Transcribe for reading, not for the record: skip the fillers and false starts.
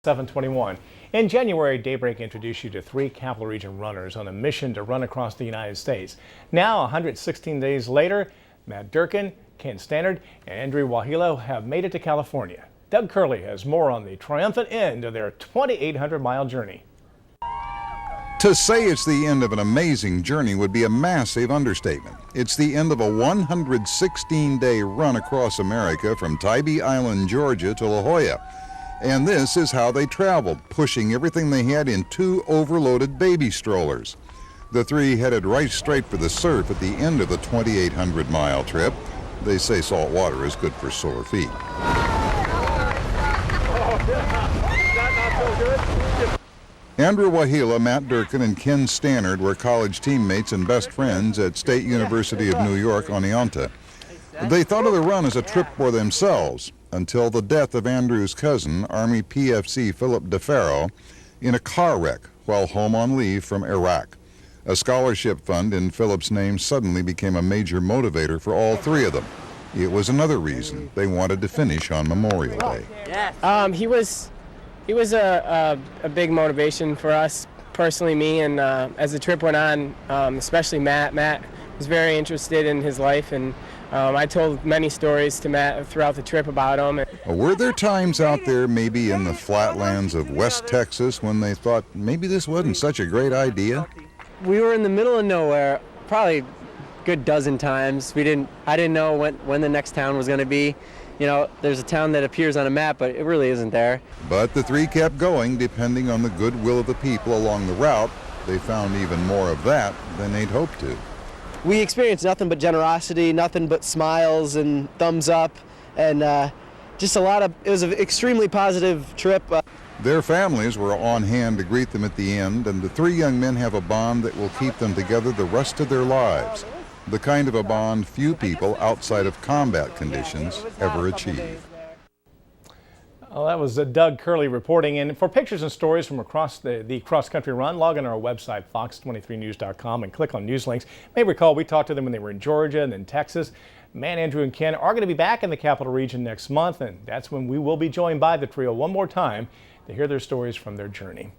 721. In January, Daybreak introduced you to 3 Capital Region runners on a mission to run across the United States. Now, 116 days later, Matt Durkin, Ken Stannard, and Andrew Wahilo have made it to California. Doug Curley has more on the triumphant end of their 2,800-mile journey. To say it's the end of an amazing journey would be a massive understatement. It's the end of a 116-day run across America from Tybee Island, Georgia to La Jolla. And this is how they traveled, pushing everything they had in 2 overloaded baby strollers. The 3 headed right straight for the surf at the end of the 2,800-mile trip. They say salt water is good for sore feet. Andrew Wahilo, Matt Durkin, and Ken Stannard were college teammates and best friends at State University of New York, Oneonta. They thought of the run as a trip for themselves until the death of Andrew's cousin, Army PFC Philip DeFaro, in a car wreck while home on leave from Iraq. A scholarship fund in Philip's name suddenly became a major motivator for all 3 of them. It was another reason they wanted to finish on Memorial Day. He was a big motivation for us, personally me, and as the trip went on, especially Matt. Matt was very interested in his life, and I told many stories to Matt throughout the trip about him. Were there times out there, maybe in the flatlands of West Texas, when they thought maybe this wasn't such a great idea? We were in the middle of nowhere, probably a good dozen times. I didn't know when the next town was going to be. You know, there's a town that appears on a map, but it really isn't there. But the 3 kept going, depending on the goodwill of the people along the route. They found even more of that than they'd hoped to. We experienced nothing but generosity, nothing but smiles and thumbs up, and it was an extremely positive trip. Their families were on hand to greet them at the end, and the 3 young men have a bond that will keep them together the rest of their lives. The kind of a bond few people outside of combat conditions ever achieve. Well, that was Doug Curley reporting. And for pictures and stories from across the cross-country run, log on our website, fox23news.com, and click on news links. You may recall we talked to them when they were in Georgia and then Texas. Matt, Andrew, and Ken are going to be back in the Capital Region next month, and that's when we will be joined by the trio one more time to hear their stories from their journey.